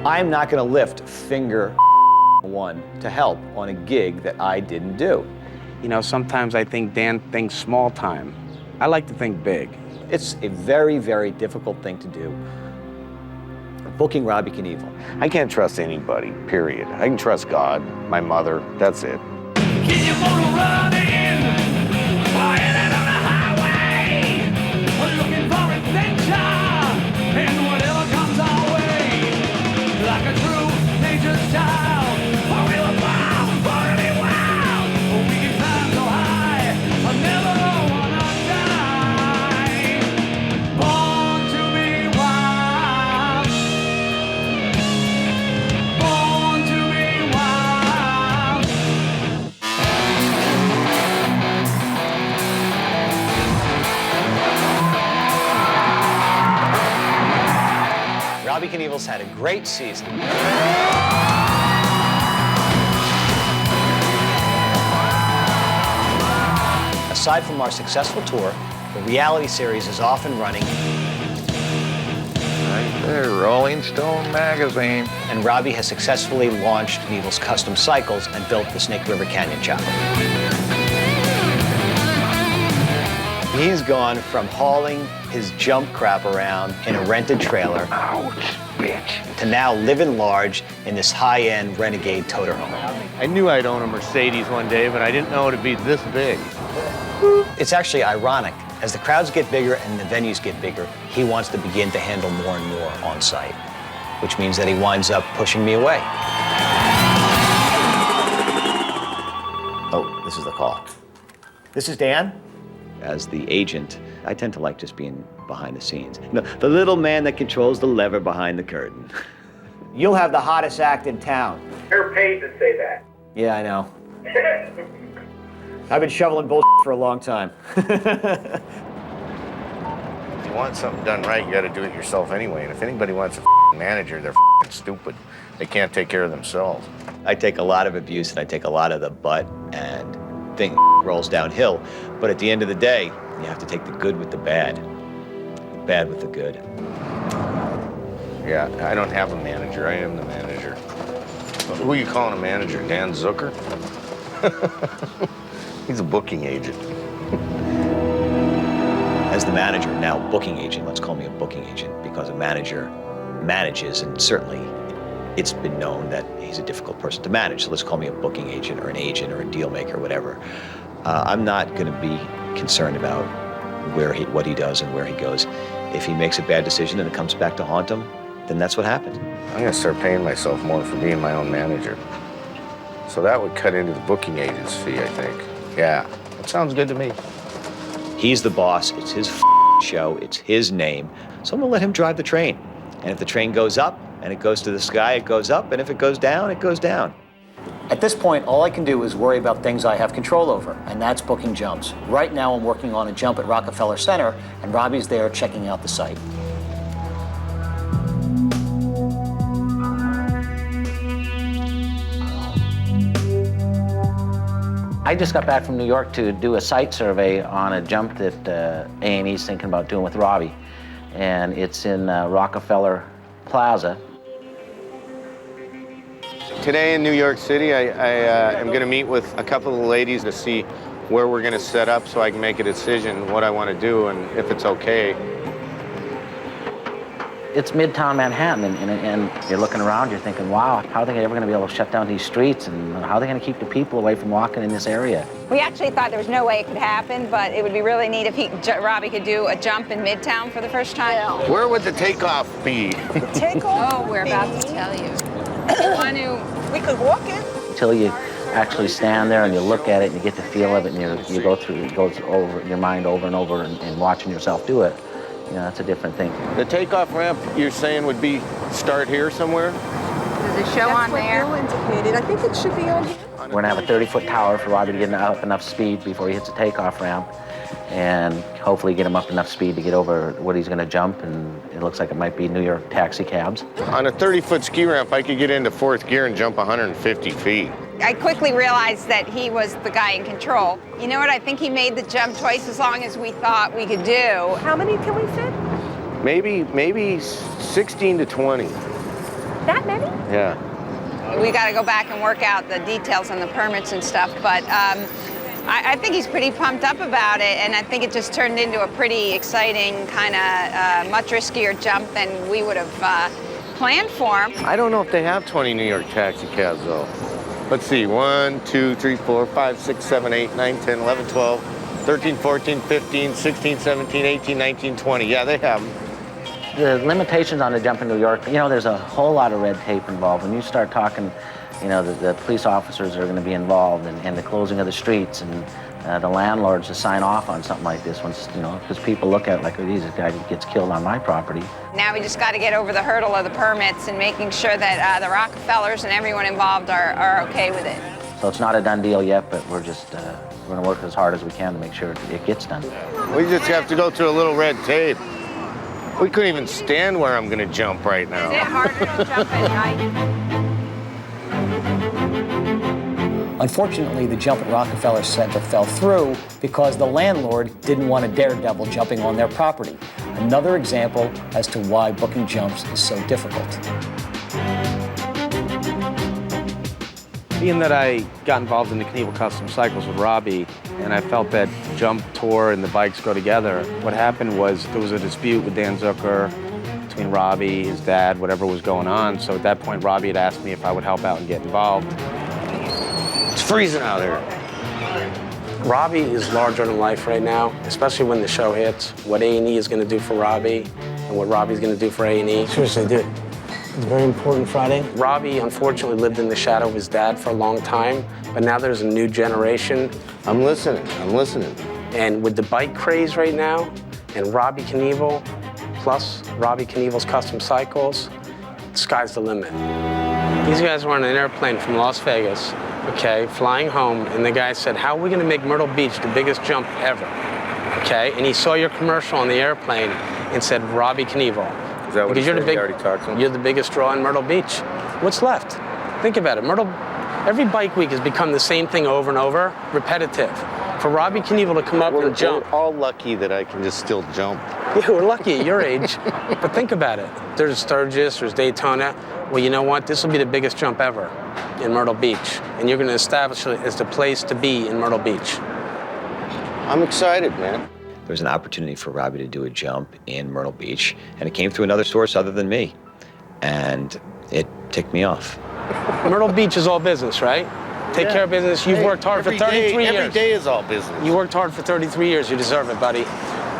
I'm not going to lift finger one to help on a gig that I didn't do. You know, sometimes I think Dan thinks small time. I like to think big. It's a very, very difficult thing to do, booking Robbie Knievel. I can't trust anybody, period. I can trust God, my mother, that's it. Robbie Knievel's had a great season. Aside from our successful tour, the reality series is off and running. Right there, Rolling Stone magazine. And Robbie has successfully launched Knievel's custom cycles and built the Snake River Canyon chopper. He's gone from hauling his jump crap around in a rented trailer, Ouch, bitch. to now living large in this high-end Renegade toter home. I knew I'd own a Mercedes one day, but I didn't know it'd be this big. It's actually ironic. As the crowds get bigger and the venues get bigger, he wants to begin to handle more and more on site, which means that he winds up pushing me away. Oh, this is the call. This is Dan. As the agent, I tend to like just being behind the scenes. No, the little man that controls the lever behind the curtain. You'll have the hottest act in town. You're paid to say that. Yeah, I know. I've been shoveling bullshit for a long time. If you want something done right, you gotta do it yourself anyway. And if anybody wants a manager, they're stupid. They can't take care of themselves. I take a lot of abuse and I take a lot of the butt and thing rolls downhill. But at the end of the day, you have to take the good with the bad with the good. Yeah, I don't have a manager. I am the manager. Who are you calling a manager? Dan Zucker? He's a booking agent. As the manager, now booking agent, let's call me a booking agent because a manager manages, and certainly it's been known that he's a difficult person to manage. So let's call me a booking agent or an agent or a deal maker, whatever. I'm not going to be concerned about what he does and where he goes. If he makes a bad decision and it comes back to haunt him, then that's what happens. I'm gonna start paying myself more for being my own manager. So that would cut into the booking agent's fee, I think. Yeah, that sounds good to me. He's the boss. It's his show. It's his name. So I'm going to let him drive the train. And if the train goes up and it goes to the sky, it goes up. And if it goes down, it goes down. At this point, all I can do is worry about things I have control over, and that's booking jumps. Right now, I'm working on a jump at Rockefeller Center, and Robbie's there checking out the site. I just got back from New York to do a site survey on a jump that A&E's thinking about doing with Robbie. And it's in Rockefeller Plaza. Today in New York City, I am going to meet with a couple of ladies to see where we're going to set up so I can make a decision what I want to do and if it's okay. It's Midtown Manhattan, and you're looking around, you're thinking, wow, how are they ever going to be able to shut down these streets, and how are they going to keep the people away from walking in this area? We actually thought there was no way it could happen, but it would be really neat if Robbie could do a jump in Midtown for the first time. Yeah. Where would the takeoff be? Takeoff? Oh, we're about to tell you. We could walk it. Until you actually stand there and you look at it and you get the feel of it, and you go through, it goes over your mind over and over, and watching yourself do it. You know, that's a different thing. The takeoff ramp you're saying would be start here somewhere? There's a show on there. That's what Bill indicated. I think it should be on here. We're going to have a 30-foot tower for Robbie to get up enough speed before he hits the takeoff ramp, and hopefully get him up enough speed to get over what he's going to jump, and it looks like it might be New York taxi cabs. On a 30-foot ski ramp, I could get into fourth gear and jump 150 feet. I quickly realized that he was the guy in control. You know what? I think he made the jump twice as long as we thought we could do. How many can we fit? Maybe 16 to 20. That many? Yeah. We got to go back and work out the details on the permits and stuff, but I think he's pretty pumped up about it, and I think it just turned into a pretty exciting kind of much riskier jump than we would have planned for him. I don't know if they have 20 New York taxi cabs, though. Let's see, 1, 2, 3, 4, 5, 6, 7, 8, 9, 10, 11, 12, 13, 14, 15, 16, 17, 18, 19, 20. Yeah, they have them. The limitations on the jump in New York, you know, there's a whole lot of red tape involved. When you start talking, you know, the police officers are going to be involved, and the closing of the streets, and the landlords to sign off on something like this, once, you know, because people look at it like, oh, geez, this guy gets killed on my property. Now we just got to get over the hurdle of the permits and making sure that the Rockefellers and everyone involved are okay with it. So it's not a done deal yet, but we're just we're going to work as hard as we can to make sure it gets done. We just have to go through a little red tape. We couldn't even stand where I'm going to jump right now. Is it harder to jump at night? Unfortunately, the jump at Rockefeller Center fell through because the landlord didn't want a daredevil jumping on their property. Another example as to why booking jumps is so difficult. Being that I got involved in the Knievel Custom Cycles with Robbie, and I felt that jump tour and the bikes go together, what happened was there was a dispute with Dan Zucker between Robbie, his dad, whatever was going on. So at that point, Robbie had asked me if I would help out and get involved. It's freezing out here. Robbie is larger than life right now, especially when the show hits. What A&E is going to do for Robbie and what Robbie's going to do for A&E. Seriously, dude. It's very important Friday. Robbie, unfortunately, lived in the shadow of his dad for a long time, but now there's a new generation. I'm listening. And with the bike craze right now, and Robbie Knievel, plus Robbie Knievel's Custom Cycles, the sky's the limit. These guys were on an airplane from Las Vegas, okay, flying home, and the guy said, how are we gonna make Myrtle Beach the biggest jump ever? Okay, and he saw your commercial on the airplane and said, Robbie Knievel. Is that what because he said? He already talked to him? You're the biggest draw in Myrtle Beach. What's left? Think about it. Every bike week has become the same thing over and over, repetitive. For Robbie Knievel to come up and jump. We're all lucky that I can just still jump. Yeah, we're lucky at your age. But think about it. There's Sturgis, there's Daytona. Well, you know what? This will be the biggest jump ever in Myrtle Beach. And you're going to establish it as the place to be in Myrtle Beach. I'm excited, man. There was an opportunity for Robbie to do a jump in Myrtle Beach, and it came through another source other than me. And it ticked me off. Myrtle Beach is all business, right? Take care of business. You've worked hard for 33 years. Every day is all business. You worked hard for 33 years. You deserve it, buddy.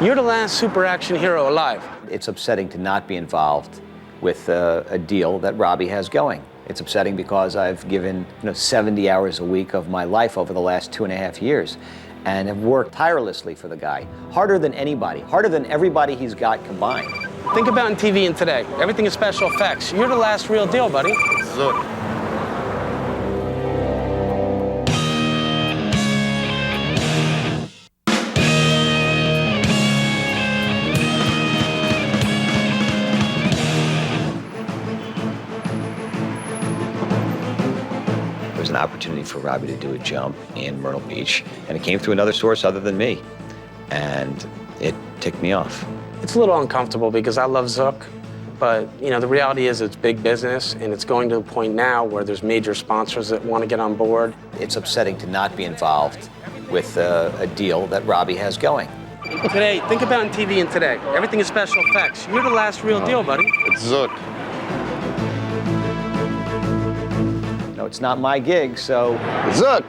You're the last super action hero alive. It's upsetting to not be involved with a deal that Robbie has going. It's upsetting because I've given 70 hours a week of my life over the last 2.5 years and have worked tirelessly for the guy. Harder than anybody, harder than everybody he's got combined. Think about in TV and today. Everything is special effects. You're the last real deal, buddy. Look. There was an opportunity for Robbie to do a jump in Myrtle Beach, and it came through another source other than me. And it ticked me off. It's a little uncomfortable because I love Zook, but the reality is it's big business, and it's going to a point now where there's major sponsors that want to get on board. It's upsetting to not be involved with a deal that Robbie has going. Today, think about in TV and today. Everything is special effects. You're the last real deal, buddy. It's Zook. No, it's not my gig, so Zook.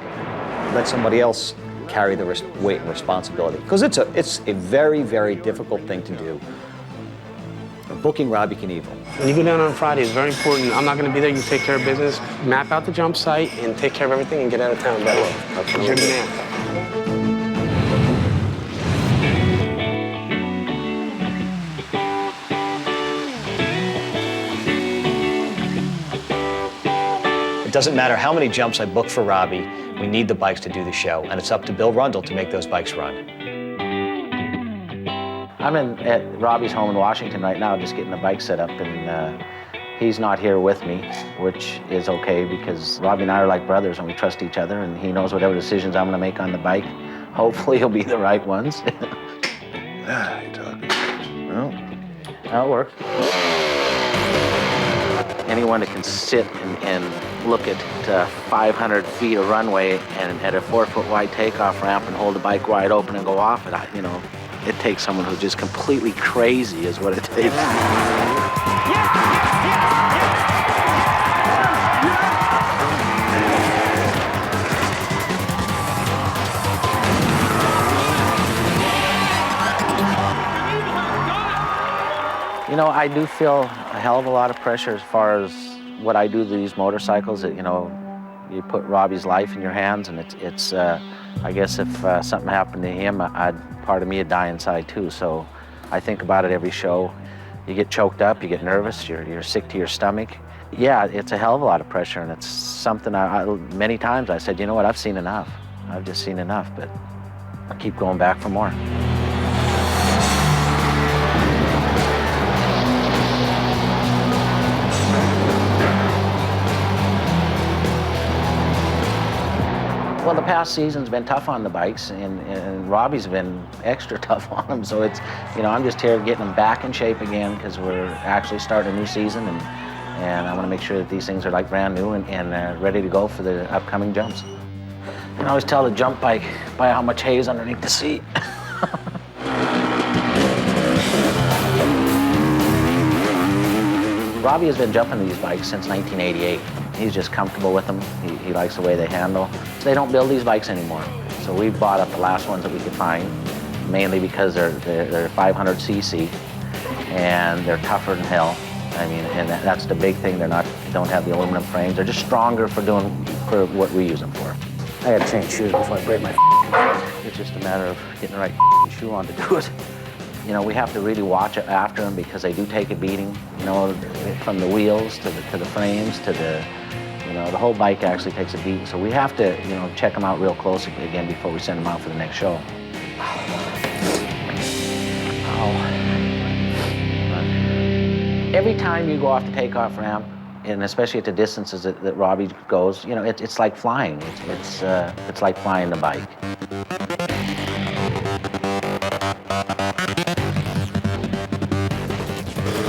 let somebody else carry the weight and responsibility. Because it's a very, very difficult thing to do. Booking Robbie Knievel. When you go down on Friday, it's very important. I'm not going to be there. You take care of business, map out the jump site, and take care of everything and get out of town. That's your man. It doesn't matter how many jumps I book for Robbie, we need the bikes to do the show, and it's up to Bill Rundle to make those bikes run. I'm at Robbie's home in Washington right now, just getting the bike set up, and he's not here with me, which is okay because Robbie and I are like brothers and we trust each other, and he knows whatever decisions I'm going to make on the bike, hopefully he'll be the right ones. You're talking. Well, That'll work. Anyone that can sit and look at 500 feet of runway and at a 4-foot wide takeoff ramp and hold the bike wide open and go off it, it takes someone who's just completely crazy is what it takes. I do feel a hell of a lot of pressure as far as what I do to these motorcycles. That, you put Robbie's life in your hands, and it's I guess if something happened to him, part of me would die inside too. So I think about it every show. You get choked up, you get nervous, you're sick to your stomach. Yeah, it's a hell of a lot of pressure, and it's something many times I said, you know what, I've seen enough. I've just seen enough, but I keep going back for more. Well, the past season's been tough on the bikes, and Robbie's been extra tough on them. So it's, I'm just here getting them back in shape again because we're actually starting a new season, and I want to make sure that these things are like brand new and ready to go for the upcoming jumps. You can always tell the jump bike by how much hay is underneath the seat. Robbie has been jumping these bikes since 1988. He's just comfortable with them. He likes the way they handle. So they don't build these bikes anymore. So we bought up the last ones that we could find, mainly because they're 500cc and they're tougher than hell. And that's the big thing. Don't have the aluminum frames. They're just stronger for what we use them for. I gotta change shoes before I break my It's just a matter of getting the right shoe on to do it. We have to really watch it after them because they do take a beating, from the wheels to the frames to the whole bike actually takes a beating. So we have to, check them out real close again before we send them out for the next show. Every time you go off the takeoff ramp, and especially at the distances that Robbie goes, it's like flying. It's like flying the bike.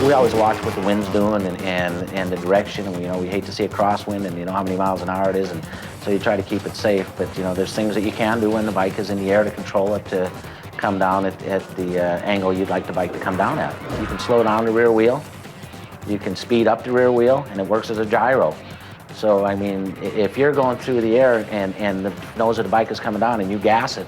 We always watch what the wind's doing and the direction, and we hate to see a crosswind, and how many miles an hour it is, and so you try to keep it safe. But there's things that you can do when the bike is in the air to control it to come down at the angle you'd like the bike to come down at. You can slow down the rear wheel, you can speed up the rear wheel, and it works as a gyro. So if you're going through the air and the nose of the bike is coming down and you gas it,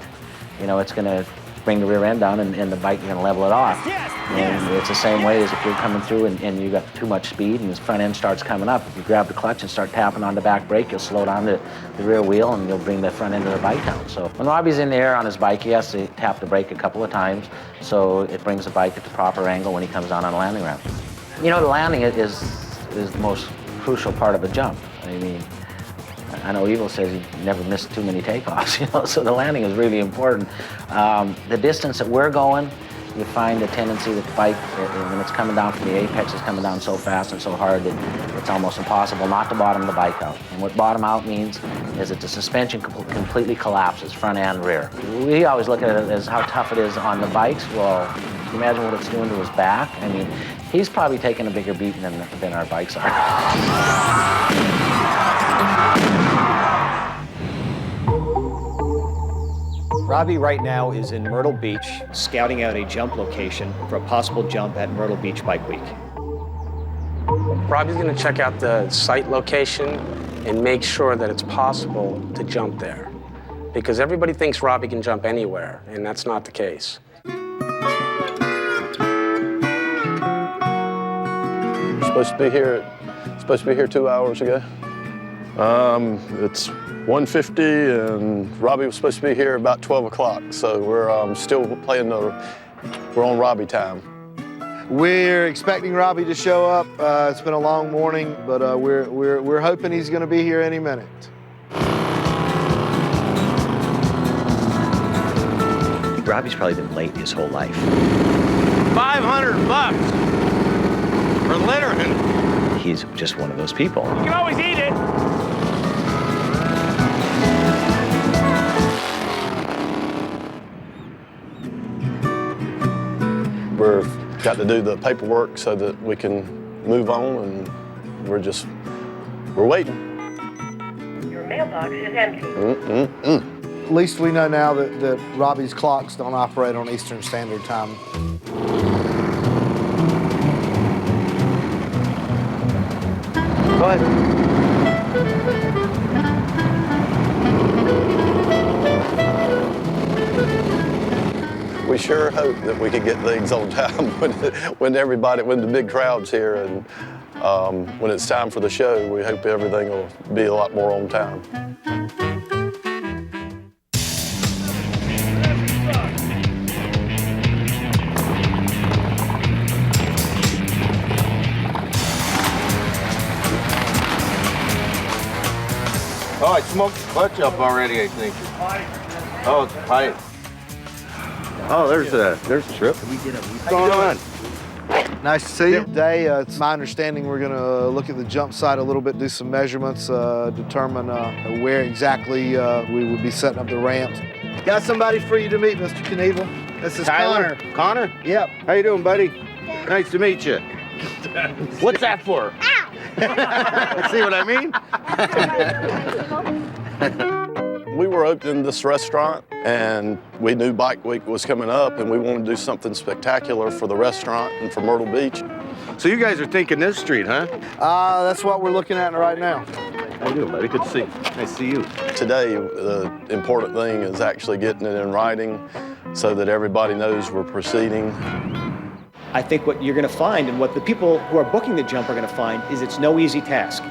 it's going to bring the rear end down, and the bike, you're going to level it off. And it's the same way as if you're coming through and you got too much speed and the front end starts coming up. If you grab the clutch and start tapping on the back brake, you'll slow down the rear wheel and you'll bring the front end of the bike down. So when Robbie's in the air on his bike, he has to tap the brake a couple of times so it brings the bike at the proper angle when he comes down on the landing ramp. The landing is the most crucial part of a jump. I know Evil says he never missed too many takeoffs, so the landing is really important. The distance that we're going, you find a tendency that the bike, when it's coming down from the apex, is coming down so fast and so hard that it's almost impossible not to bottom the bike out. And what bottom out means is that the suspension completely collapses, front and rear. We always look at it as how tough it is on the bikes. Well, can you imagine what it's doing to his back? He's probably taking a bigger beating than our bikes are. Robbie right now is in Myrtle Beach, scouting out a jump location for a possible jump at Myrtle Beach Bike Week. Robbie's going to check out the site location and make sure that it's possible to jump there. Because everybody thinks Robbie can jump anywhere, and that's not the case. Supposed to be here 2 hours ago. It's 1:50, and Robbie was supposed to be here about 12 o'clock. So we're still we're on Robbie time. We're expecting Robbie to show up. It's been a long morning, but we're hoping he's going to be here any minute. Robbie's probably been late his whole life. $500 for littering. He's just one of those people. You can always eat it. We've got to do the paperwork so that we can move on and we're waiting. Your mailbox is empty. At least we know now that Robbie's clocks don't operate on Eastern Standard Time. Go ahead. We sure hope that we can get things on time when the big crowd's here, and when it's time for the show, we hope everything will be a lot more on time. Oh, I smoked the clutch up already, I think. Oh, it's a pipe. Oh, there's a trip. What's going on? Nice to see you. Today, it's my understanding we're going to look at the jump site a little bit, do some measurements, determine where exactly we would be setting up the ramps. Got somebody for you to meet, Mr. Knievel. This is Tyler. Connor. Connor? Yep. How you doing, buddy? Nice to meet you. What's that for? See what I mean? We were opening this restaurant, and we knew Bike Week was coming up, and we wanted to do something spectacular for the restaurant and for Myrtle Beach. So you guys are thinking this street, huh? That's what we're looking at right now. How you doing, buddy? Good to see you. Nice to see you. Today, the important thing is actually getting it in writing so that everybody knows we're proceeding. I think what you're going to find, and what the people who are booking the jump are going to find, is it's no easy task.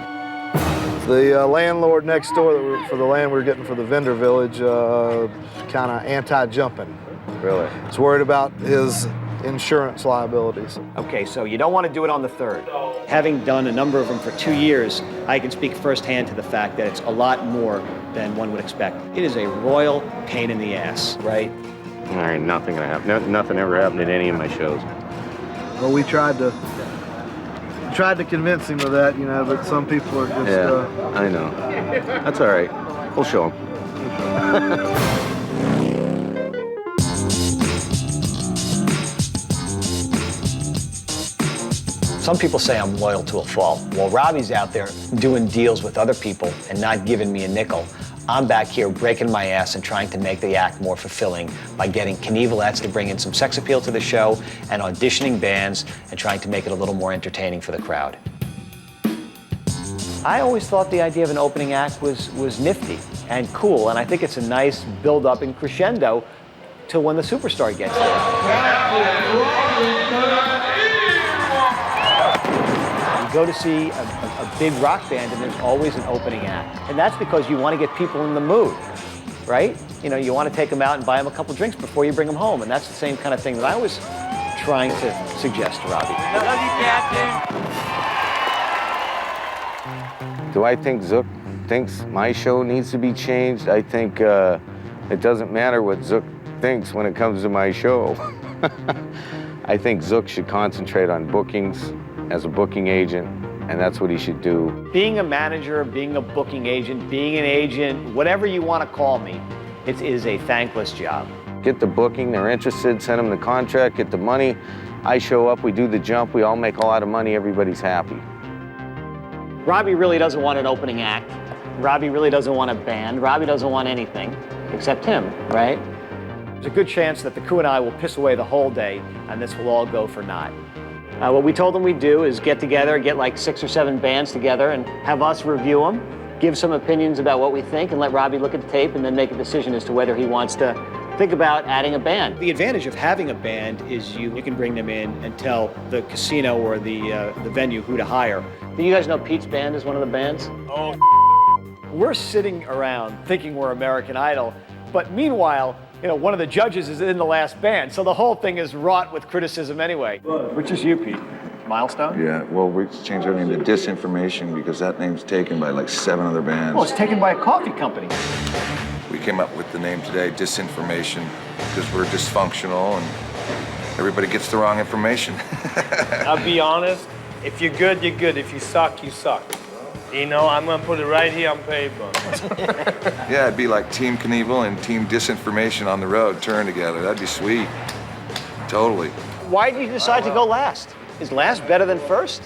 The landlord next door for the land we're getting for the vendor village, kind of anti-jumping. Really? He's worried about his insurance liabilities. Okay, so you don't want to do it on the 3rd. Having done a number of them for 2 years, I can speak firsthand to the fact that it's a lot more than one would expect. It is a royal pain in the ass, right? There ain't nothing gonna happen. Nothing ever happened at any of my shows. Well, we tried to convince him of that, but some people are just... I know. That's all right. We'll show him. Some people say I'm loyal to a fault. While Robbie's out there doing deals with other people and not giving me a nickel, I'm back here breaking my ass and trying to make the act more fulfilling by getting Knievelettes to bring in some sex appeal to the show and auditioning bands and trying to make it a little more entertaining for the crowd. I always thought the idea of an opening act was nifty and cool, and I think it's a nice build-up and crescendo to when the superstar gets there. You go to see a big rock band and there's always an opening act. And that's because you want to get people in the mood, right? You want to take them out and buy them a couple drinks before you bring them home. And that's the same kind of thing that I was trying to suggest to Robbie. I love you, Captain. Do I think Zook thinks my show needs to be changed? I think it doesn't matter what Zook thinks when it comes to my show. I think Zook should concentrate on bookings as a booking agent, and that's what he should do. Being a manager, being a booking agent, being an agent, whatever you want to call me, it is a thankless job. Get the booking, they're interested, send them the contract, get the money. I show up, we do the jump, we all make a lot of money, everybody's happy. Robbie really doesn't want an opening act. Robbie really doesn't want a band. Robbie doesn't want anything except him, right? There's a good chance that the crew and I will piss away the whole day, and this will all go for naught. What we told them we'd do is get together, get like 6 or 7 bands together and have us review them, give some opinions about what we think, and let Robbie look at the tape and then make a decision as to whether he wants to think about adding a band. The advantage of having a band is you can bring them in and tell the casino or the venue who to hire. Do you guys know Pete's band is one of the bands? Oh, we're sitting around thinking we're American Idol, but meanwhile, one of the judges is in the last band, so the whole thing is wrought with criticism anyway. Which is you, Pete? Milestone? Yeah, well, we changed our name to Disinformation because that name's taken by like 7 other bands. Well, it's taken by a coffee company. We came up with the name today, Disinformation, because we're dysfunctional and everybody gets the wrong information. I'll be honest, if you're good, you're good. If you suck, you suck. I'm gonna put it right here on paper. Yeah, it'd be like Team Knievel and Team Disinformation on the road, touring together. That'd be sweet. Totally. Why did you decide to go last? Is last better than first?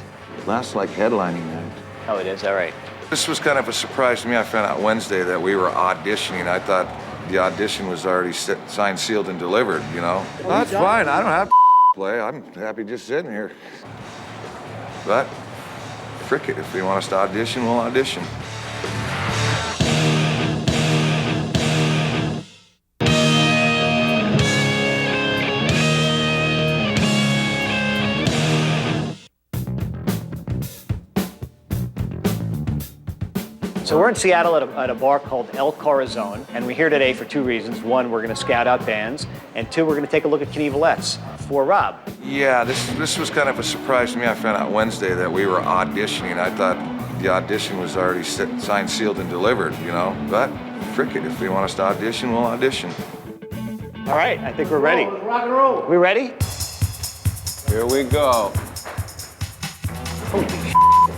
Last like headlining act. Oh, it is? All right. This was kind of a surprise to me. I found out Wednesday that we were auditioning. I thought the audition was already signed, sealed, and delivered, you know? Well, that's fine. I don't have to play. I'm happy just sitting here. But, frick it. If they want us to audition, we'll audition. So we're in Seattle at a bar called El Corazon, and we're here today for two reasons. One, we're going to scout out bands, and two, we're going to take a look at Knievelettes for Rob. Yeah, this was kind of a surprise to me. I found out Wednesday that we were auditioning. I thought the audition was already signed, sealed, and delivered, you know? But, frick it. If they want us to audition, we'll audition. All right, I think we're ready. Rock and roll. We ready? Here we go. Holy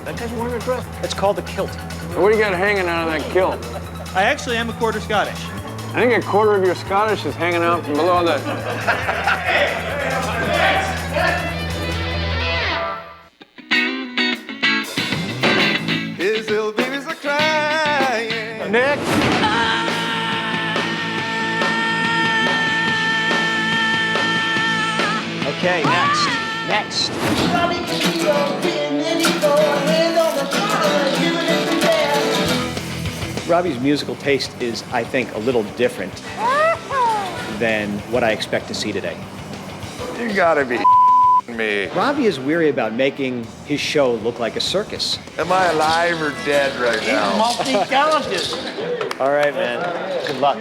that guy's wearing a dress. It's called a kilt. What do you got hanging out of that kilt? I actually am a quarter Scottish. I think a quarter of your Scottish is hanging out from below the... His little babies are crying. Nick. Okay, next. Robbie's musical taste is, I think, a little different than what I expect to see today. You gotta be me. Robbie is weary about making his show look like a circus. Am I alive or dead right now? Multi-talented. All right, man. Good luck.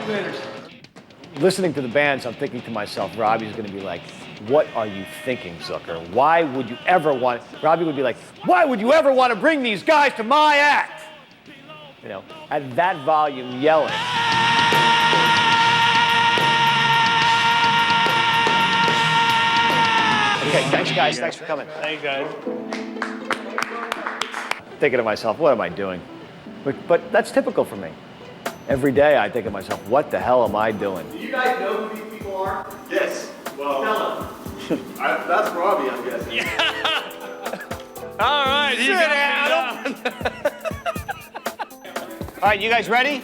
Listening to the bands, I'm thinking to myself, Robbie's going to be like, what are you thinking, Zucker? Why would you ever want... Robbie would be like, why would you ever want to bring these guys to my act? You know, at that volume, yelling. Okay, thanks, guys. Thanks for coming. Thanks, guys. Thinking to myself, what am I doing? But that's typical for me. Every day I think to myself, what the hell am I doing? Do you guys know who these people are? Yes. Well, tell them. That's Robbie, I'm guessing. Yeah. All right, you got it. All right, you guys ready?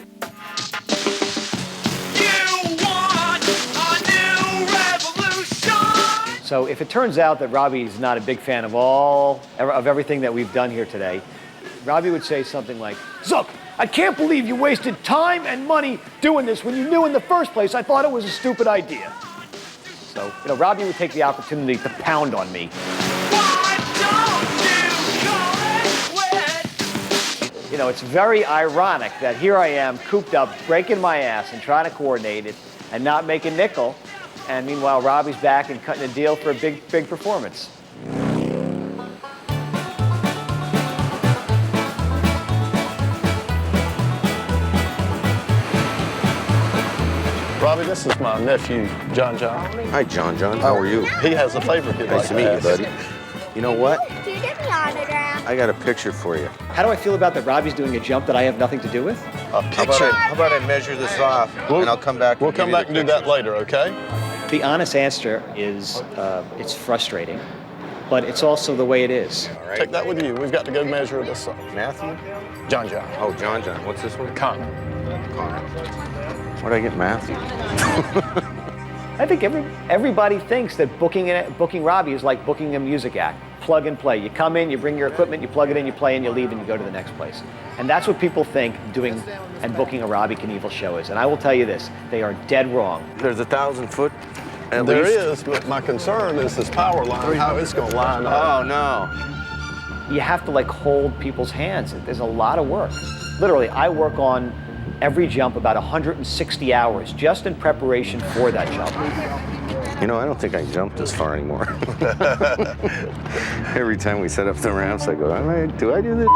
So if it turns out that Robbie's not a big fan of everything that we've done here today, Robbie would say something like, Zuck, I can't believe you wasted time and money doing this when you knew in the first place I thought it was a stupid idea. So, you know, Robbie would take the opportunity to pound on me. You know, it's very ironic that here I am, cooped up, breaking my ass and trying to coordinate it and not make a nickel. And meanwhile, Robbie's back and cutting a deal for a big performance. Robbie, this is my nephew, John. Hi, John. How are you? He has a favor he'd like Nice to meet you, buddy. You know what? Do you get me autograph? I got a picture for you. How do I feel about that Robbie's doing a jump that I have nothing to do with? A picture? How about I measure this off, and I'll come back. We'll come back and do that later, okay? The honest answer is it's frustrating, but it's also the way it is. All right. Take that with you. We've got to go measure this up. Matthew? John. Oh, John. What's this one? Connor. Where'd I get Matthew? I think everybody thinks that booking Robbie is like booking a music act. Plug and play. You come in, you bring your equipment, you plug it in, you play, and you leave, and you go to the next place. And that's what people think doing and booking a Robbie Knievel show is. And I will tell you this, they are dead wrong. There's 1,000 foot at There least. is, but my concern is this power line, how it's going to line up. Oh, no. You have to like hold people's hands. There's a lot of work. Literally, I work on every jump about 160 hours just in preparation for that jump. You know, I don't think I jump this far anymore. Every time we set up the ramps, I go, do I do this?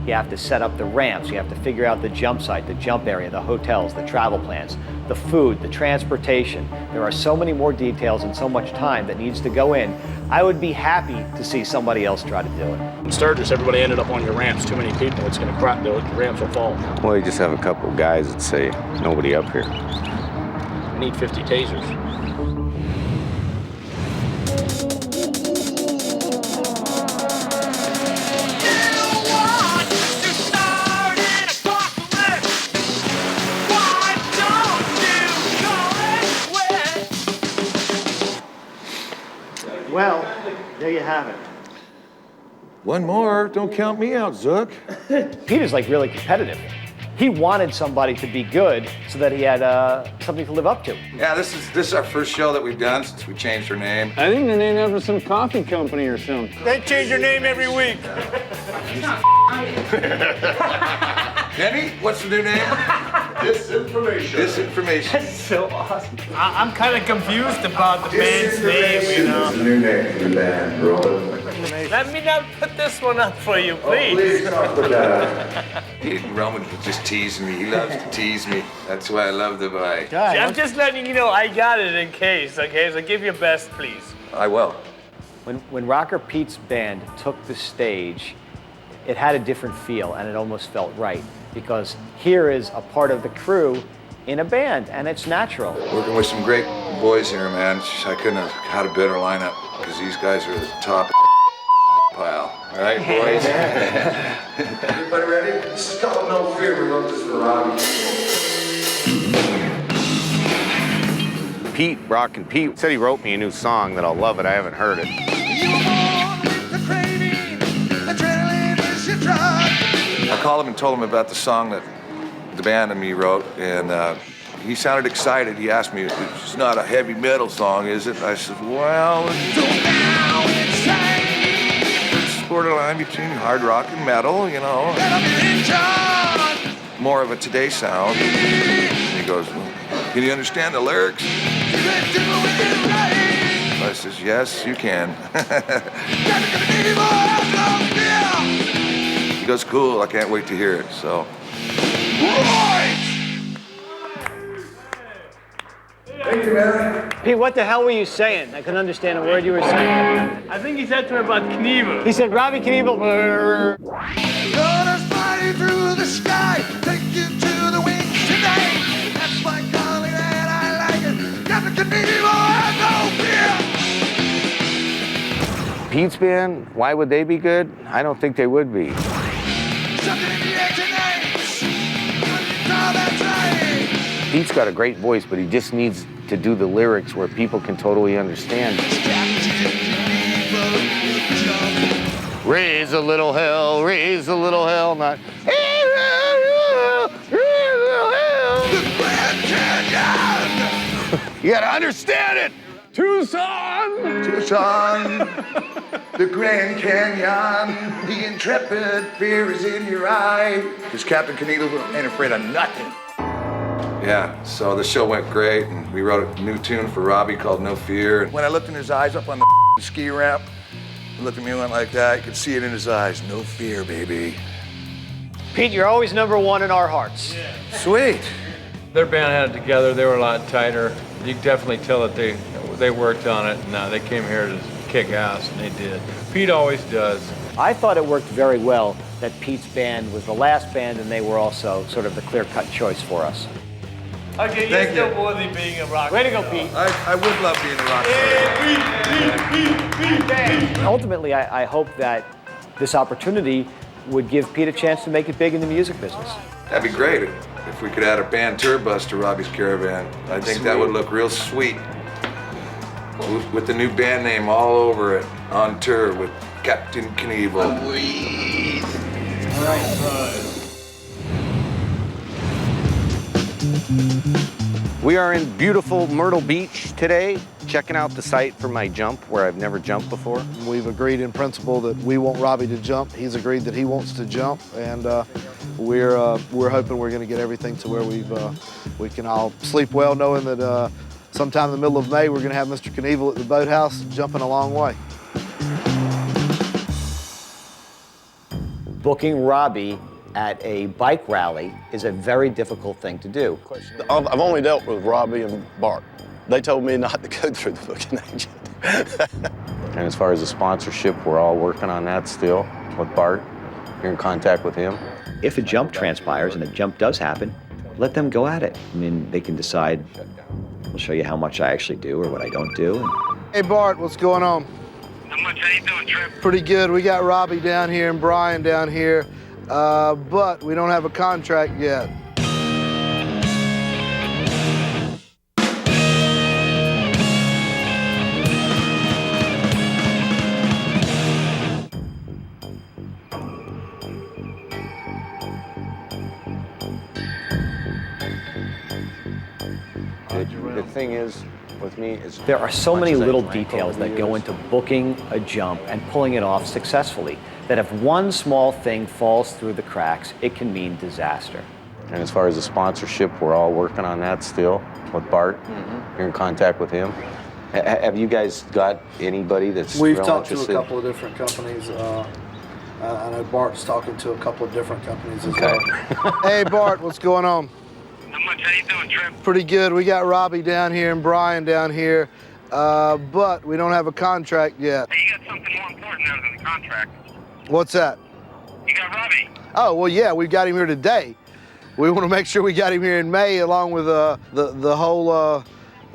You have to set up the ramps. You have to figure out the jump site, the jump area, the hotels, the travel plans, the food, the transportation. There are so many more details and so much time that needs to go in. I would be happy to see somebody else try to do it. In Sturgis, everybody ended up on your ramps. Too many people, it's going to crack. The ramps will fall. Well, you just have a couple of guys that say, nobody up here. We need 50 tasers. There you have it. One more, don't count me out, Zook. Pete is like really competitive. He wanted somebody to be good so that he had something to live up to. Yeah, this is our first show that we've done since we changed our name. I think the name after some coffee company or something. They change your name every week. Kenny, what's the new name? Disinformation. Disinformation. That's so awesome. I'm kind of confused about the band's name, you know. New name for the band, Robin. Let me not put this one up for you, please. Please don't put that. Roman was just teasing me. He loves to tease me. That's why I love the boy. I'm just letting you know I got it in case, okay? So give your best, please. I will. When Rocker Pete's band took the stage, it had a different feel and it almost felt right because here is a part of the crew in a band and it's natural. Working with some great boys here, man. I couldn't have had a better lineup because these guys are the top pile. All right, boys? Everybody ready? This is called No Fear. We wrote this for Robbie. Pete, Rockin' Pete, said he wrote me a new song that I'll love it. I haven't heard it. I called him and told him about the song that the band and me wrote, and he sounded excited. He asked me, "It's not a heavy metal song, is it?" I said, "Well, it's borderline between hard rock and metal, you know. More of a today sound." And he goes, "Well, can you understand the lyrics?" I says, "Yes, you can." He goes, "Cool, I can't wait to hear it." So. Thank you, man. Pete, what the hell were you saying? I couldn't understand a word you were saying. I think he said to me about Knievel. He said, Robbie Knievel. Gonna fly through the sky, take you to the wings tonight. That's my calling and I like it. Got the Knievel and no fear. Pete's band, why would they be good? I don't think they would be. Something in the air tonight. Oh, that's right. Pete's got a great voice, but he just needs to do the lyrics where people can totally understand. Raise a little hell, raise a little hell, not. You gotta understand it! Tucson, the Grand Canyon, the intrepid fear is in your eye. Because Captain Knievel ain't afraid of nothing. Yeah, so the show went great, and we wrote a new tune for Robbie called No Fear. When I looked in his eyes up on the ski ramp, he looked at me and went like that. You could see it in his eyes. No fear, baby. Pete, you're always number one in our hearts. Yeah. Sweet. Their band had it together. They were a lot tighter. You could definitely tell that they worked on it, and they came here to kick ass, and they did. Pete always does. I thought it worked very well that Pete's band was the last band, and they were also sort of the clear-cut choice for us. Okay, you're still worthy being a rock. Way to go, Pete. I would love being a rock star. Ultimately, I hope that this opportunity would give Pete a chance to make it big in the music business. That'd be great if we could add a band tour bus to Robbie's Caravan. I think that would look real sweet. With the new band name all over it, on tour with Captain Knievel. All right. We are in beautiful Myrtle Beach today, checking out the site for my jump where I've never jumped before. We've agreed in principle that we want Robbie to jump. He's agreed that he wants to jump, and we're hoping we're going to get everything to where we can all sleep well, knowing that sometime in the middle of May we're going to have Mr. Knievel at the boathouse jumping a long way. Booking Robbie at a bike rally is a very difficult thing to do. I've only dealt with Robbie and Bart. They told me not to go through the booking agent. And as far as the sponsorship, we're all working on that still with Bart. You're in contact with him. If a jump transpires and a jump does happen, let them go at it. I mean, they can decide, we'll show you how much I actually do or what I don't do. Hey, Bart, what's going on? Not much. How you doing, Trip? Pretty good. We got Robbie down here and Brian down here, but we don't have a contract yet. The thing is, with me, is There are so many much as I little drank details over the that go years, into booking a jump and pulling it off successfully that if one small thing falls through the cracks, it can mean disaster. And as far as the sponsorship, we're all working on that still with Bart. You're in contact with him. Have you guys got anybody that's We've real talked to a interested? couple of different companies. I know Bart's talking to a couple of different companies as well. Hey, Bart, what's going on? Not much. How you doing, Trip? Pretty good. We got Robbie down here and Brian down here, but we don't have a contract yet. Hey, you got something more important there than the contract. What's that? You got Robbie. Oh, well, yeah, we've got him here today. We want to make sure we got him here in May along with the whole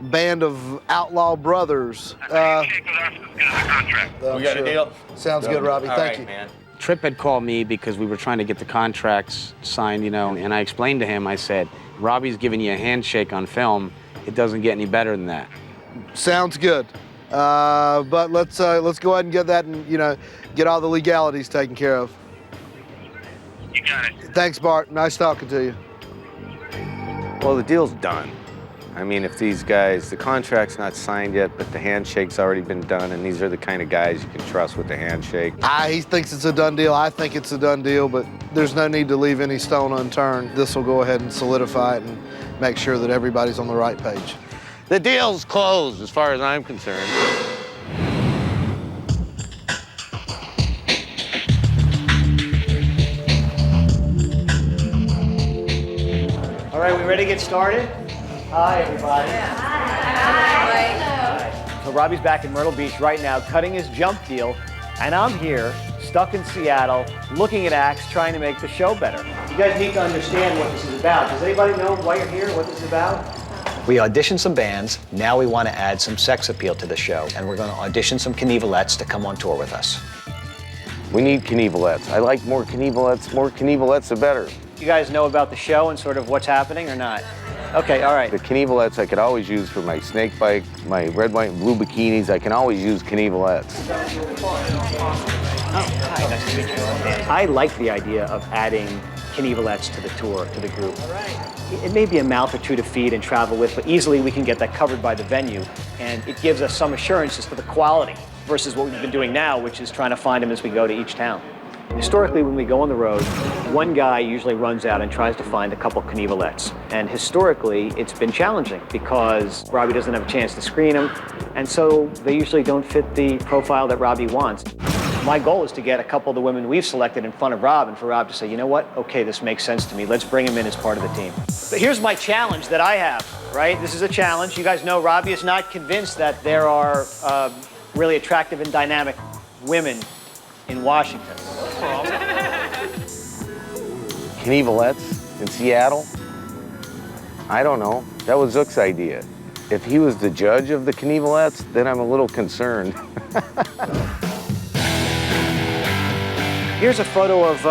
band of outlaw brothers. We got a deal. Sounds good, Robbie. Thank you. Man. Tripp had called me because we were trying to get the contracts signed, you know, and I explained to him, I said, Robbie's giving you a handshake on film. It doesn't get any better than that. Sounds good. But let's go ahead and get that and, you know, get all the legalities taken care of. You got it. Thanks, Bart. Nice talking to you. Well, the deal's done. I mean, if these guys, the contract's not signed yet, but the handshake's already been done, and these are the kind of guys you can trust with the handshake. He thinks it's a done deal. I think it's a done deal, but there's no need to leave any stone unturned. This will go ahead and solidify it and make sure that everybody's on the right page. The deal's closed as far as I'm concerned. All right, we ready to get started? Hi, everybody. Hi. So Robbie's back in Myrtle Beach right now, cutting his jump deal, and I'm here, stuck in Seattle, looking at acts, trying to make the show better. You guys need to understand what this is about. Does anybody know why you're here, what this is about? We auditioned some bands. Now we want to add some sex appeal to the show, and we're going to audition some Knievelettes to come on tour with us. We need Knievelettes. I like more Knievelettes. More Knievelettes, the better. You guys know about the show and sort of what's happening or not? Okay, all right. The Knievelettes I could always use for my snake bike, my red, white, and blue bikinis. I can always use Knievelettes. Oh, hi, nice to meet you. I like the idea of adding Knievelettes to the tour, to the group. It may be a mouth or two to feed and travel with, but easily we can get that covered by the venue, and it gives us some assurances for the quality versus what we've been doing now, which is trying to find them as we go to each town. Historically, when we go on the road, one guy usually runs out and tries to find a couple Knievelettes. And historically, it's been challenging because Robbie doesn't have a chance to screen them, and so they usually don't fit the profile that Robbie wants. My goal is to get a couple of the women we've selected in front of Rob, and for Rob to say, you know what, okay, this makes sense to me. Let's bring him in as part of the team. But here's my challenge that I have, right? This is a challenge. You guys know Robbie is not convinced that there are really attractive and dynamic women in Washington. Knievelettes in Seattle? I don't know. That was Zook's idea. If he was the judge of the Knievelettes, then I'm a little concerned. Here's a photo of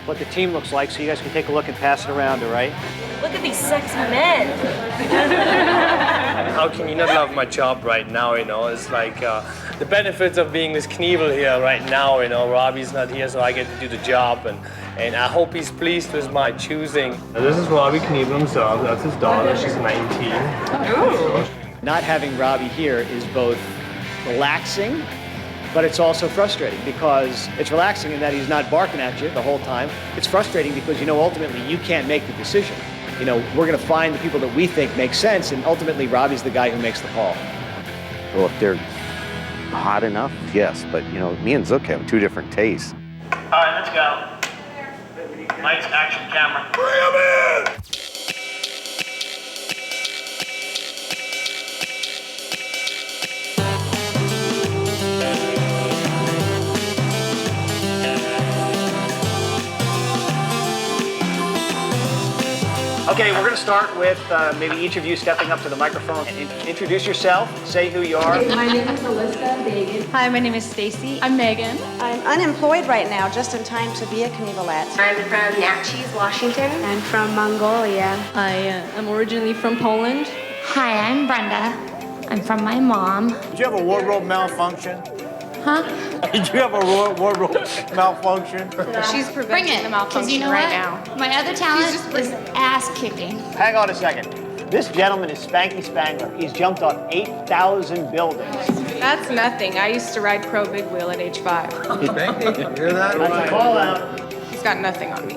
what the team looks like, so you guys can take a look and pass it around, all right? Look at these sexy men. How can you not love my job right now, you know? It's like the benefits of being this Knievel here right now, you know. Robbie's not here, so I get to do the job, and I hope he's pleased with my choosing. This is Robbie Knievel himself. That's his daughter. She's 19. Ooh. Not having Robbie here is both relaxing, but it's also frustrating because it's relaxing in that he's not barking at you the whole time. It's frustrating because, you know, ultimately you can't make the decision. You know, we're going to find the people that we think make sense, and ultimately Robbie's the guy who makes the call. Well, if they're hot enough, yes, but, you know, me and Zook have two different tastes. All right, let's go. Lights, action, camera. Bring him in! Okay, we're going to start with maybe each of you stepping up to the microphone and introduce yourself, say who you are. My name is Alyssa Dagan. Hi, my name is Stacy. I'm Megan. I'm unemployed right now, just in time to be a Knievelette. I'm from Natchez, Washington. I'm from Mongolia. I am originally from Poland. Hi, I'm Brenda. I'm from my mom. Did you have a wardrobe malfunction? Huh? Did you have a wardrobe malfunction? She's preventing the malfunction right now. My other talent is ass kicking. Hang on a second. This gentleman is Spanky Spangler. He's jumped off 8,000 buildings. That's nothing. I used to ride Pro Big Wheel at age 5. Spanky, you hear that? That's a call out. He's got nothing on me.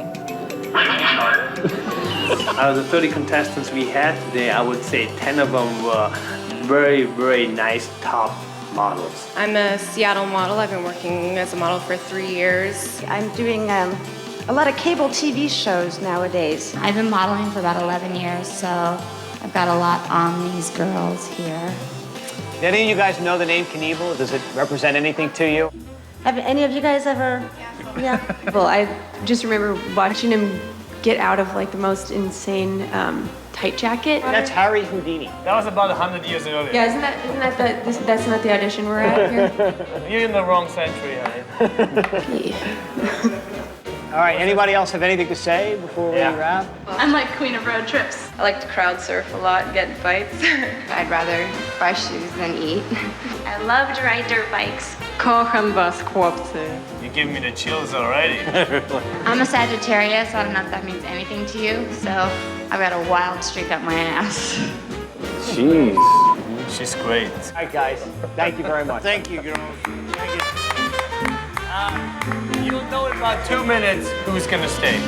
Out of the 30 contestants we had today, I would say 10 of them were very, very nice top models. I'm a Seattle model. I've been working as a model for 3 years. I'm doing a lot of cable TV shows nowadays. I've been modeling for about 11 years, so I've got a lot on these girls here. Did any of you guys know the name Knievel? Does it represent anything to you? Have any of you guys ever? Yeah. Well, I just remember watching him get out of like the most insane tight jacket. That's Harry Houdini. That was about 100 years ago. Yeah, that's not the audition we're at here? You're in the wrong century, honey. All right, anybody else have anything to say before we wrap? I'm like queen of road trips. I like to crowd surf a lot and get in fights. I'd rather buy shoes than eat. I love to ride dirt bikes. Kocham was chłopcy. You're giving me the chills already. I'm a Sagittarius. I don't know if that means anything to you, so I've got a wild streak up my ass. Jeez. She's great. All right, guys. Thank you very much. Thank you, girls. Thank you. You'll know in about 2 minutes who's gonna stay.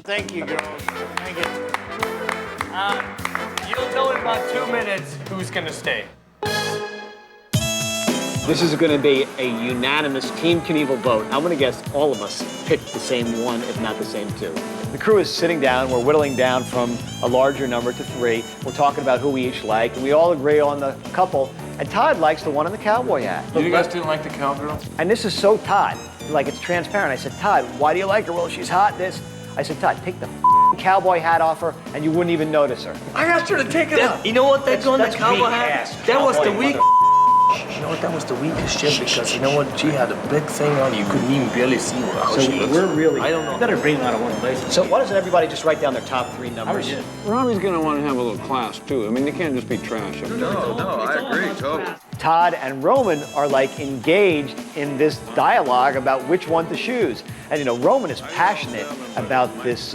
Thank you, girls. Thank you. You'll know in about 2 minutes who's gonna stay. This is going to be a unanimous Team Knievel vote. I'm going to guess all of us picked the same one, if not the same two. The crew is sitting down. We're whittling down from a larger number to 3. We're talking about who we each like, and we all agree on the couple. And Todd likes the one in the cowboy hat. You guys didn't like the cowgirl? And this is so Todd. Like, it's transparent. I said, Todd, why do you like her? Well, she's hot, this. I said, Todd, take the cowboy hat off her, and you wouldn't even notice her. I asked her to take it off. You know what? That's on the cowboy hat. That was the weak. You know what? That was the weakest shit because you know what? She had a big thing on. You couldn't even barely see her. So we're really. I don't know. We better bring them out of one place. So why doesn't everybody just write down their top 3 numbers? Robbie's gonna want to have a little class too. I mean, they can't just be trash. No, I agree, totally. Todd and Roman are like engaged in this dialogue about which one to choose. And you know, Roman is passionate about this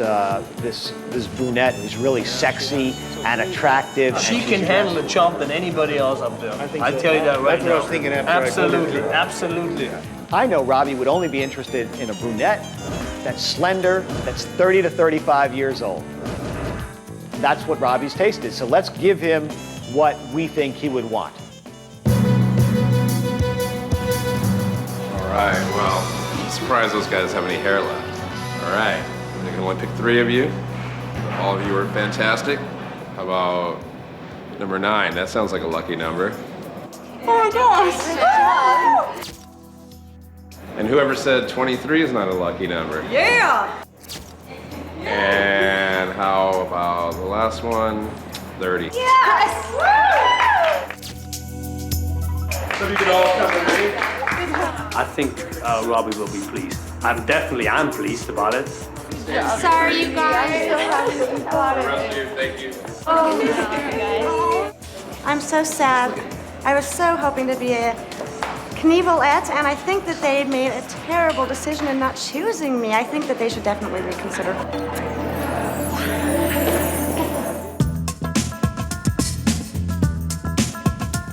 brunette who's really sexy and attractive. She can handle the job than anybody else up there. I tell you that right now. That's what I was thinking after Absolutely, absolutely. I know Robbie would only be interested in a brunette that's slender, that's 30 to 35 years old. That's what Robbie's taste is. So let's give him what we think he would want. All right, well, I'm surprised those guys have any hair left. All right, I'm gonna only pick 3 of you. All of you are fantastic. How about number 9? That sounds like a lucky number. Oh my gosh! And whoever said 23 is not a lucky number. Yeah! And how about the last one? 30. Yes! So you can all come to me. I think Robbie will be pleased. I'm pleased about it. Sorry, you guys. Thank you. I'm so sad. I was so hoping to be a Knievelette, and I think that they made a terrible decision in not choosing me. I think that they should definitely reconsider.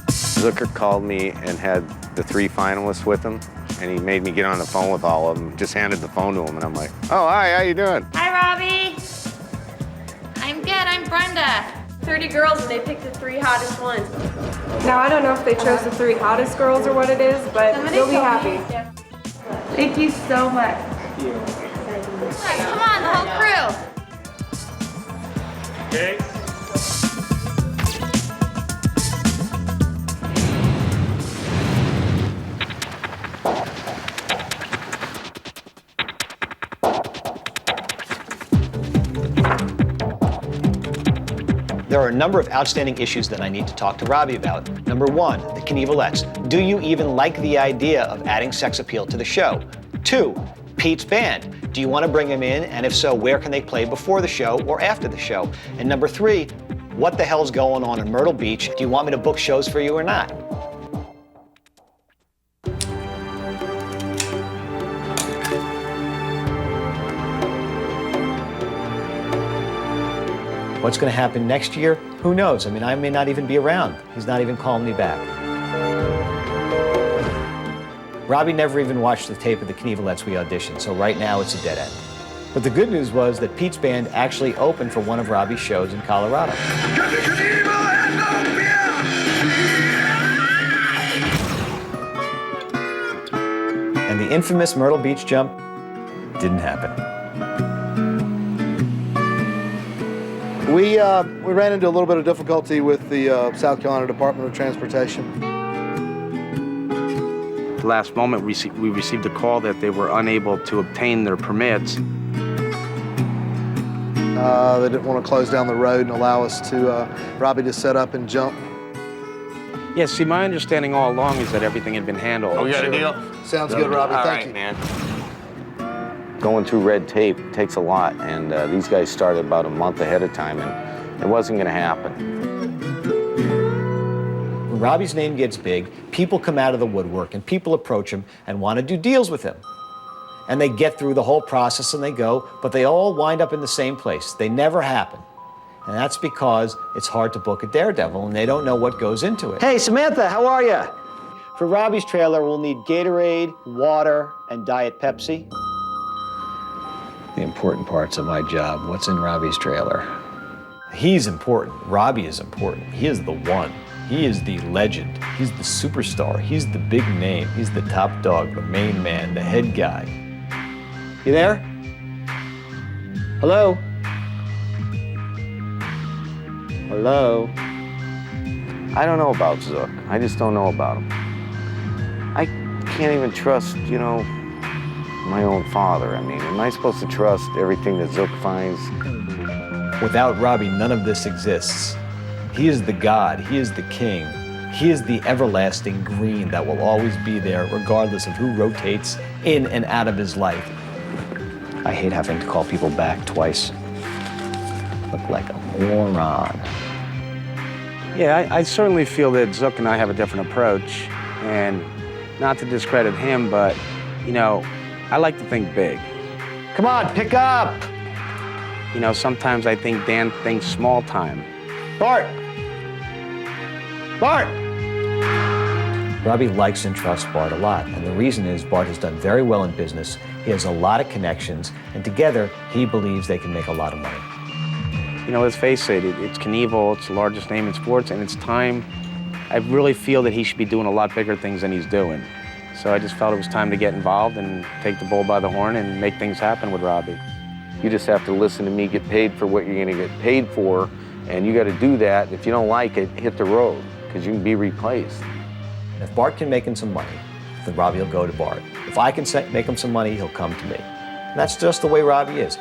Zucker called me and had the 3 finalists with him, and he made me get on the phone with all of them. Just handed the phone to him, and I'm like, "Oh, hi, how you doing?" Hi, Robbie. I'm good. I'm Brenda. 30 girls and they picked the 3 hottest ones. Now, I don't know if they chose the 3 hottest girls or what it is, but they'll be happy. Thank you so much. Come on, the whole crew. Okay. There are a number of outstanding issues that I need to talk to Robbie about. Number 1, the Knievelettes. Do you even like the idea of adding sex appeal to the show? 2, Pete's band. Do you want to bring them in? And if so, where can they play before the show or after the show? And number 3, what the hell's going on in Myrtle Beach? Do you want me to book shows for you or not? What's going to happen next year? Who knows? I mean, I may not even be around. He's not even calling me back. Robbie never even watched the tape of the Knievelettes we auditioned, so right now it's a dead end. But the good news was that Pete's band actually opened for one of Robbie's shows in Colorado. And the infamous Myrtle Beach jump didn't happen. We ran into a little bit of difficulty with the South Carolina Department of Transportation. At the last moment, we received a call that they were unable to obtain their permits. They didn't want to close down the road and allow us to, Robbie to set up and jump. Yeah, see, my understanding all along is that everything had been handled. Oh, we got a deal? Sounds good, Robbie. Thank you. Man. Going through red tape takes a lot, and these guys started about a month ahead of time, and it wasn't going to happen. When Robbie's name gets big, people come out of the woodwork and people approach him and want to do deals with him. And they get through the whole process and they go, but they all wind up in the same place. They never happen. And that's because it's hard to book a daredevil and they don't know what goes into it. Hey, Samantha, how are you? For Robbie's trailer, we'll need Gatorade, water, and Diet Pepsi. The important parts of my job, what's in Robbie's trailer? He's important. Robbie is important. He is the one. He is the legend. He's the superstar. He's the big name. He's the top dog, the main man, the head guy. You there? Hello? Hello? I don't know about Zook. I just don't know about him. I can't even trust, you know, my own father. I mean, am I supposed to trust everything that Zook finds? Without Robbie, none of this exists. He is the God. He is the king. He is the everlasting green that will always be there regardless of who rotates in and out of his life. I hate having to call people back twice. Look like a moron. Yeah, I certainly feel that Zook and I have a different approach, and not to discredit him, but, you know, I like to think big. Come on, pick up! You know, sometimes I think Dan thinks small time. Bart! Bart! Robbie likes and trusts Bart a lot, and the reason is Bart has done very well in business, he has a lot of connections, and together he believes they can make a lot of money. You know, let's face it, it's Knievel, it's the largest name in sports, and it's time. I really feel that he should be doing a lot bigger things than he's doing. So I just felt it was time to get involved and take the bull by the horn and make things happen with Robbie. You just have to listen to me, get paid for what you're going to get paid for, and you got to do that. If you don't like it, hit the road, because you can be replaced. If Bart can make him some money, then Robbie will go to Bart. If I can make him some money, he'll come to me. And that's just the way Robbie is.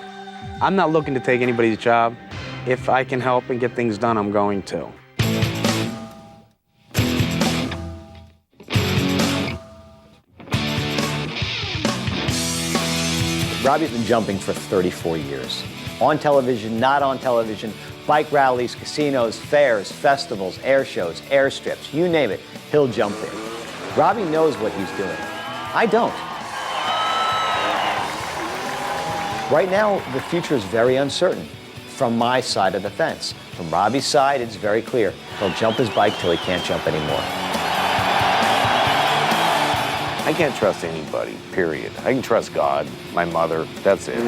I'm not looking to take anybody's job. If I can help and get things done, I'm going to. Robbie's been jumping for 34 years. On television, not on television, bike rallies, casinos, fairs, festivals, air shows, airstrips, you name it, he'll jump there. Robbie knows what he's doing. I don't. Right now, the future is very uncertain from my side of the fence. From Robbie's side, it's very clear. He'll jump his bike till he can't jump anymore. I can't trust anybody, period. I can trust God, my mother, that's it.